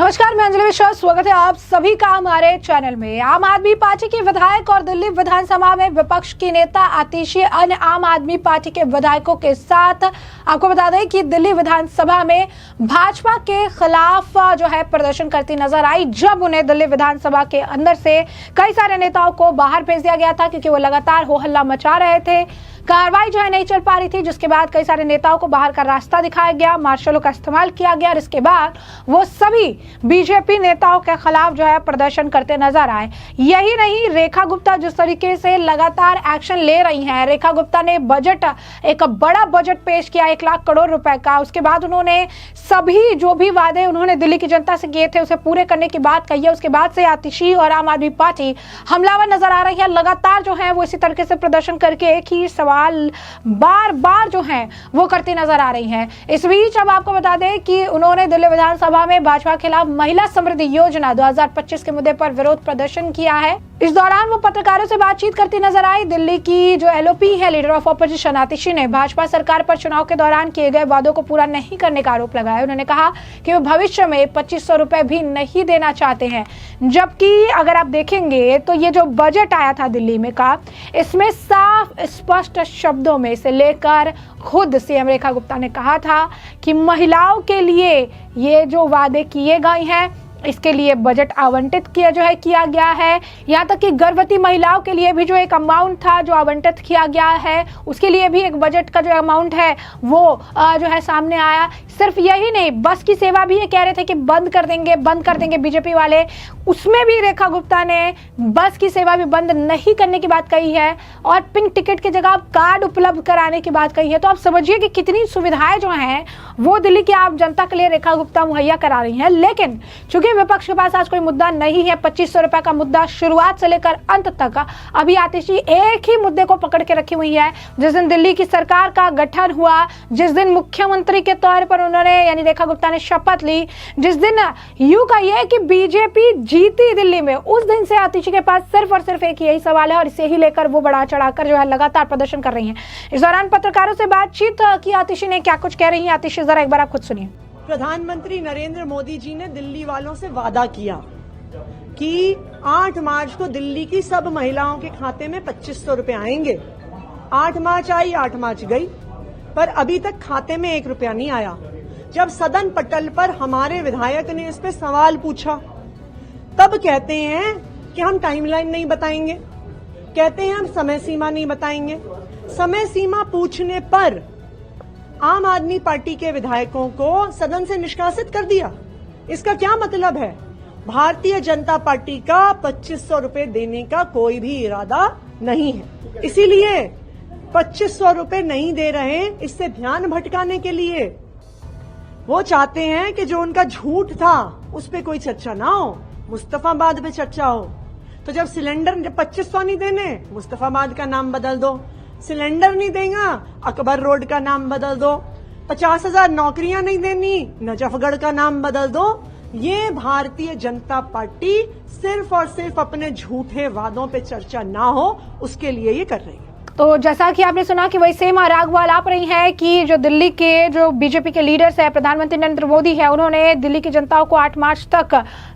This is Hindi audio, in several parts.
नमस्कार, मैं अंजलि विश्वास। स्वागत है आप सभी का हमारे चैनल में। आम आदमी पार्टी के विधायक और दिल्ली विधानसभा में विपक्ष की नेता आतिशी अन्य आम आदमी पार्टी के विधायकों के साथ आपको बता दें कि दिल्ली विधानसभा में भाजपा के खिलाफ जो है प्रदर्शन करती नजर आई, जब उन्हें दिल्ली विधानसभा के अंदर से कई सारे नेताओं को बाहर भेज दिया गया था क्योंकि वो लगातार हो हल्ला मचा रहे थे। कार्रवाई जो है नहीं चल पा रही थी, जिसके बाद कई सारे नेताओं को बाहर का रास्ता दिखाया गया, मार्शलों का इस्तेमाल किया गया और इसके बाद वो सभी बीजेपी नेताओं के खिलाफ जो है प्रदर्शन करते नजर आए। यही नहीं, रेखा गुप्ता जिस तरीके से लगातार एक्शन ले रही हैं, रेखा गुप्ता ने एक बड़ा बजट पेश किया 1 लाख करोड़ रुपए का। उसके बाद उन्होंने सभी जो भी वादे उन्होंने दिल्ली की जनता से किए थे उसे पूरे करने की बात कही है। उसके बाद से आतिशी और आम आदमी पार्टी हमलावर नजर आ रही है। लगातार जो है वो इसी तरीके से प्रदर्शन करके एक ही सवाल बार बार जो है वो करती नजर आ रही हैं। इस बीच अब आपको बता दें कि उन्होंने दिल्ली विधानसभा में भाजपा के खिलाफ महिला समृद्धि योजना 2025 के मुद्दे पर विरोध प्रदर्शन किया है। इस दौरान वो पत्रकारों से बातचीत करती नजर आई। दिल्ली की जो एलओपी है, लीडर ऑफ ऑपोजिशन आतिशी ने भाजपा सरकार पर चुनाव के दौरान किए गए वादों को पूरा नहीं करने का आरोप लगाया। उन्होंने कहा कि वो भविष्य में 2500 रुपए भी नहीं देना चाहते हैं, जबकि अगर आप देखेंगे तो ये जो बजट आया था दिल्ली में का, इसमें साफ स्पष्ट शब्दों में से लेकर खुद सीएम रेखा गुप्ता ने कहा था कि महिलाओं के लिए ये जो वादे किए गए हैं इसके लिए बजट आवंटित किया गया है। यहाँ तक कि गर्भवती महिलाओं के लिए भी जो एक अमाउंट था जो आवंटित किया गया है, उसके लिए भी एक बजट का जो अमाउंट है वो जो है सामने आया। सिर्फ यही नहीं, बस की सेवा भी ये कह रहे थे कि बंद कर देंगे बीजेपी वाले। उसमें भी रेखा गुप्ता ने बस की सेवा भी बंद नहीं करने की बात कही है और पिंक टिकट की जगह कार्ड उपलब्ध कराने की बात कही है। तो आप समझिए कि कितनी सुविधाएं जो हैं वो दिल्ली की आम जनता के लिए रेखा गुप्ता मुहैया करा रही हैं। लेकिन चूंकि विपक्ष के पास आज कोई मुद्दा नहीं है, 2500 रुपए का मुद्दा शुरुआत से लेकर अंत तक अभी आतिशी एक ही मुद्दे को पकड़ के रखी हुई है। जिस दिन दिल्ली की सरकार का गठन हुआ, जिस दिन मुख्यमंत्री के तौर पर उन्होंने यानी रेखा गुप्ता ने शपथ ली, जिस दिन यूं कहिए कि बीजेपी जीती दिल्ली में, उस दिन से आतिशी के पास सिर्फ और सिर्फ एक यही सवाल है और इसे ही लेकर वो बढ़ा चढ़ाकर जो है लगातार प्रदर्शन कर रही हैं। इस दौरान पत्रकारों से बातचीत की आतिशी ने क्या कुछ कह रही है, आतिशी जरा एक बार आप खुद सुनिए। प्रधानमंत्री नरेंद्र मोदी जी ने दिल्ली वालों से वादा किया कि 8 मार्च को दिल्ली की सब महिलाओं के खाते में 2500 रुपए आएंगे। 8 मार्च आई, 8 मार्च गई, पर अभी तक खाते में 1 रुपया नहीं आया। जब सदन पटल पर हमारे विधायक ने इस पे सवाल पूछा, तब कहते हैं कि हम टाइमलाइन नहीं बताएंगे, कहते हैं हम समय सीमा नहीं बताएंगे। समय सीमा पूछने पर आम आदमी पार्टी के विधायकों को सदन से निष्कासित कर दिया। इसका क्या मतलब है? भारतीय जनता पार्टी का 2500 रुपए देने का कोई भी इरादा नहीं है। इसीलिए 2500 रुपए नहीं दे रहे, इससे ध्यान भटकाने के लिए वो चाहते हैं कि जो उनका झूठ था उस पर कोई चर्चा ना हो, मुस्तफाबाद पे चर्चा हो। तो जब 2500 नहीं देने, मुस्तफाबाद का नाम बदल दो। सिलेंडर नहीं देगा, अकबर रोड का नाम बदल दो। 50,000 नौकरियां नहीं देनी, नजफगढ़ का नाम बदल दो। ये भारतीय जनता पार्टी सिर्फ और सिर्फ अपने झूठे वादों पे चर्चा ना हो उसके लिए ये कर रही है। तो जैसा कि आपने सुना कि वही सेम राग आलाप रही है कि जो दिल्ली के जो बीजेपी के लीडर्स है, प्रधानमंत्री नरेंद्र मोदी है, उन्होंने दिल्ली की जनता को 8 मार्च तक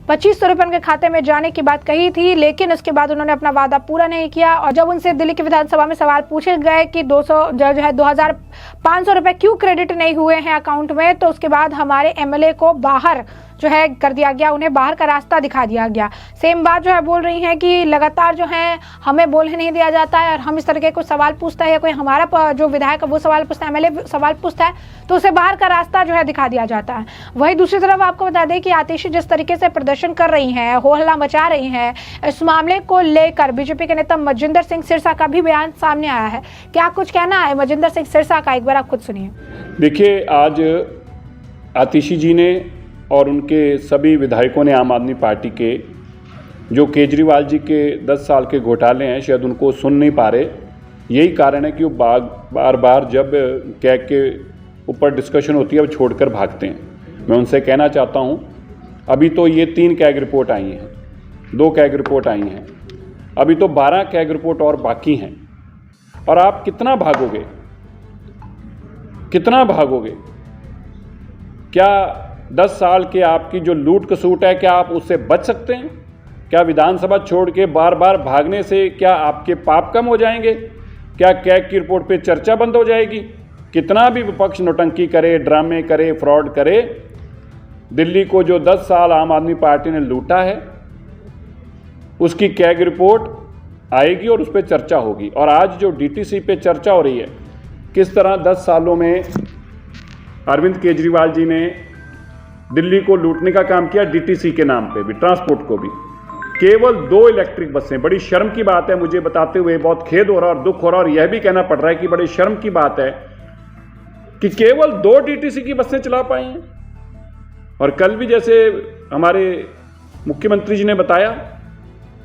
2500 रुपए उनके खाते में जाने की बात कही थी, लेकिन उसके बाद उन्होंने अपना वादा पूरा नहीं किया। और जब उनसे दिल्ली की विधानसभा में सवाल पूछे गए कि 2500 रुपए क्यों क्रेडिट नहीं हुए हैं अकाउंट में, तो उसके बाद हमारे एमएलए को बाहर जो है कर दिया गया, उन्हें बाहर का रास्ता दिखा दिया गया। सेम बात जो है बोल रही हैं कि लगातार जो है हमें बोलने नहीं दिया जाता है और हम इस तरह के कोई सवाल पूछता है या कोई हमारा जो विधायक है वो सवाल पूछता है, एमएलए सवाल पूछता है, तो उसे बाहर का रास्ता जो है दिखा दिया जाता है। वहीं दूसरी तरफ आपको बता दें कि आतिशी जिस तरीके से प्रदर्शन कर रही हैं, हो हल्ला मचा रही हैं, इस मामले को लेकर बीजेपी के नेता मजिंदर सिंह सिरसा का भी बयान सामने आया है। क्या कुछ कहना है मजिंदर सिंह सिरसा का, एक बार आप खुद सुनिए। देखिए, आज आतिशी जी ने और उनके सभी विधायकों ने आम आदमी पार्टी के जो केजरीवाल जी के 10 साल के घोटाले हैं शायद उनको सुन नहीं पा रहे। यही कारण है कि वो बार बार जब कैग के ऊपर डिस्कशन होती है वो छोड़कर भागते हैं। मैं उनसे कहना चाहता हूँ, अभी तो ये 3 कैग रिपोर्ट आई हैं, 2 कैग रिपोर्ट आई हैं, अभी तो 12 कैग रिपोर्ट और बाकी हैं। और आप कितना भागोगे? क्या 10 साल के आपकी जो लूट खसूट है, क्या आप उससे बच सकते हैं? क्या विधानसभा छोड़ के बार बार भागने से क्या आपके पाप कम हो जाएंगे? क्या कैग की रिपोर्ट पे चर्चा बंद हो जाएगी? कितना भी विपक्ष नौटंकी करे, ड्रामे करे, फ्रॉड करे, दिल्ली को जो 10 साल आम आदमी पार्टी ने लूटा है उसकी कैग रिपोर्ट आएगी और उस पर चर्चा होगी। और आज जो डीटीसी पे चर्चा हो रही है, किस तरह 10 सालों में अरविंद केजरीवाल जी ने दिल्ली को लूटने का काम किया, डीटीसी के नाम पे भी, ट्रांसपोर्ट को भी। केवल 2 इलेक्ट्रिक बसें, बड़ी शर्म की बात है, मुझे बताते हुए बहुत खेद हो रहा और दुख हो रहा और यह भी कहना पड़ रहा है कि बड़ी शर्म की बात है कि केवल 2 डीटीसी की बसें चला पाई हैं। और कल भी जैसे हमारे मुख्यमंत्री जी ने बताया,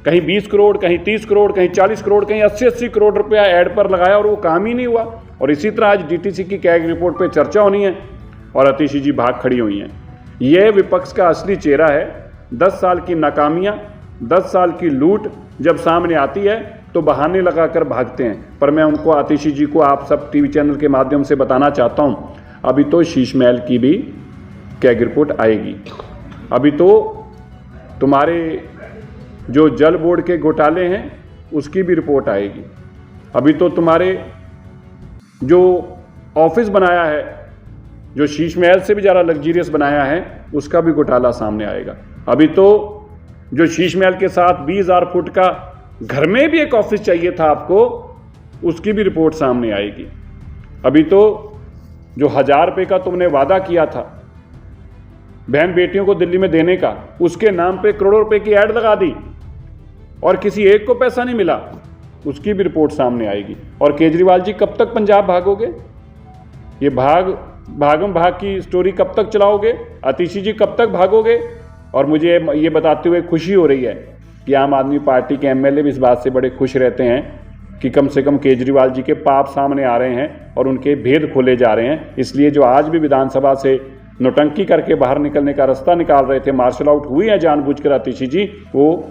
कहीं 20 करोड़, कहीं 30 करोड़, कहीं 40 करोड़, कहीं 80-80 करोड़ रुपया ऐड पर लगाया और वो काम ही नहीं हुआ। और इसी तरह आज डीटीसी की कैग रिपोर्ट पे चर्चा होनी है और आतिशी जी भाग खड़ी हुई हैं। यह विपक्ष का असली चेहरा है। 10 साल की नाकामियां, 10 साल की लूट जब सामने आती है तो बहाने लगाकर भागते हैं। पर मैं उनको, आतिशी जी को, आप सब टीवी चैनल के माध्यम से बताना चाहता हूं, अभी तो शीश महल की भी कैग रिपोर्ट आएगी। अभी तो तुम्हारे जो जल बोर्ड के घोटाले हैं उसकी भी रिपोर्ट आएगी। अभी तो तुम्हारे जो ऑफिस बनाया है, जो शीश महल से भी ज़्यादा लग्जरियस बनाया है, उसका भी घोटाला सामने आएगा। अभी तो जो शीश महल के साथ 20,000 फुट का घर में भी एक ऑफिस चाहिए था आपको, उसकी भी रिपोर्ट सामने आएगी। अभी तो जो 1000 रुपये का तुमने वादा किया था बहन बेटियों को दिल्ली में देने का, उसके नाम पे करोड़ों रुपए की ऐड लगा दी और किसी एक को पैसा नहीं मिला, उसकी भी रिपोर्ट सामने आएगी। और केजरीवाल जी कब तक पंजाब भागोगे? ये भागम भाग की स्टोरी कब तक चलाओगे? आतिशी जी कब तक भागोगे? और मुझे ये बताते हुए खुशी हो रही है कि आम आदमी पार्टी के एमएलए भी इस बात से बड़े खुश रहते हैं कि कम से कम केजरीवाल जी के पाप सामने आ रहे हैं और उनके भेद खोले जा रहे हैं। इसलिए जो आज भी विधानसभा से नौटंकी करके बाहर निकलने का रास्ता निकाल रहे थे, मार्शल आउट हुई है जानबूझकर आतिशी जी, वो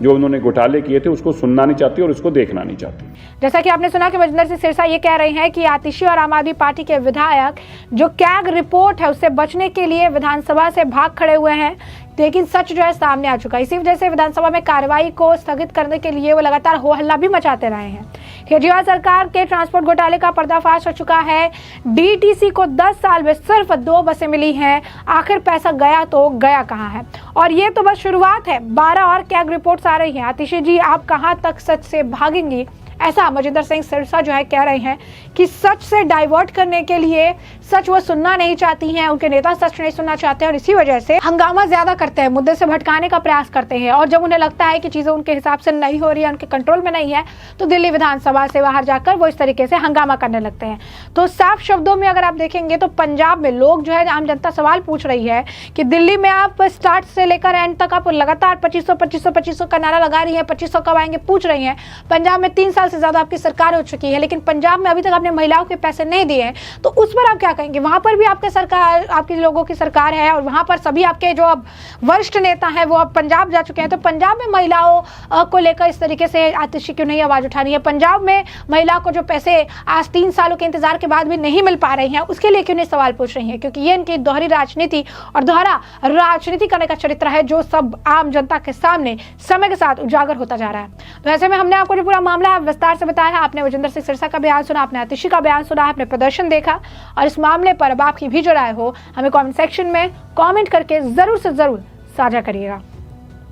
जो उन्होंने घोटाले किए थे उसको सुनना नहीं चाहती और उसको देखना नहीं चाहती। जैसा कि आपने सुना कि मजिंदर सिंह सिरसा ये कह रहे हैं कि आतिशी और आम आदमी पार्टी के विधायक जो कैग रिपोर्ट है उससे बचने के लिए विधानसभा से भाग खड़े हुए हैं, लेकिन सच जो है सामने आ चुका है। इसी वजह से विधानसभा में कार्रवाई को स्थगित करने के लिए वो लगातार हो हल्ला भी मचाते रहे हैं। केजरीवाल सरकार के ट्रांसपोर्ट घोटाले का पर्दाफाश हो चुका है। डीटीसी को 10 साल में सिर्फ 2 बसें मिली हैं। आखिर पैसा गया तो गया कहाँ है? और ये तो बस शुरुआत है, 12 और कैग रिपोर्ट्स आ रही हैं। आतिशी जी आप कहाँ तक सच से भागेंगी? ऐसा मजिंदर सिंह सिरसा जो है कह रहे हैं कि सच से डाइवर्ट करने के लिए सच वो सुनना नहीं चाहती हैं, उनके नेता सच नहीं सुनना चाहते हैं और इसी वजह से हंगामा ज्यादा करते हैं, मुद्दे से भटकाने का प्रयास करते हैं। और जब उन्हें लगता है कि चीजें उनके हिसाब से नहीं हो रही है, उनके कंट्रोल में नहीं है, तो दिल्ली विधानसभा से बाहर जाकर वो इस तरीके से हंगामा करने लगते हैं। तो साफ शब्दों में अगर आप देखेंगे तो पंजाब में लोग जो है, आम जनता सवाल पूछ रही है कि दिल्ली में आप स्टार्ट से लेकर एंड तक आप लगातार 2500 का नारा लगा रही है, 2500 कब आएंगे पूछ रही है। पंजाब में 3 साल से ज्यादा आपकी सरकार हो चुकी है, लेकिन पंजाब में अभी तक आपने महिलाओं के पैसे नहीं दिए हैं, तो उस पर आप क्या कहेंगे? वहां पर भी आपके सरकार, आपके लोगों की सरकार है और वहां पर सभी आपके जो अब वरिष्ठ नेता हैं वो अब पंजाब जा चुके हैं, तो पंजाब में महिलाओं को लेकर इस तरीके से आतिशी क्यों नहीं आवाज उठा रही है? पंजाब में महिला को जो पैसे आज 3 सालों के इंतजार के बाद भी नहीं मिल पा रहे हैं, उसके लिए क्यों नहीं सवाल पूछ रही है? क्योंकि ये इनकी दोहरी राजनीति और दोहरा राजनीति करने का चरित्र है जो सब आम जनता के सामने समय के साथ उजागर होता जा रहा है। तो ऐसे में हमने आपको जो पूरा मामला विस्तार से बताया है, आपने मजिंदर सिंह सिरसा का बयान सुना, आपने आतिशी का बयान सुना, आपने प्रदर्शन देखा, और इस मामले पर अब आपकी भी जो राय हो हमें कमेंट सेक्शन में कमेंट करके जरूर से जरूर साझा करिएगा।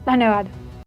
धन्यवाद।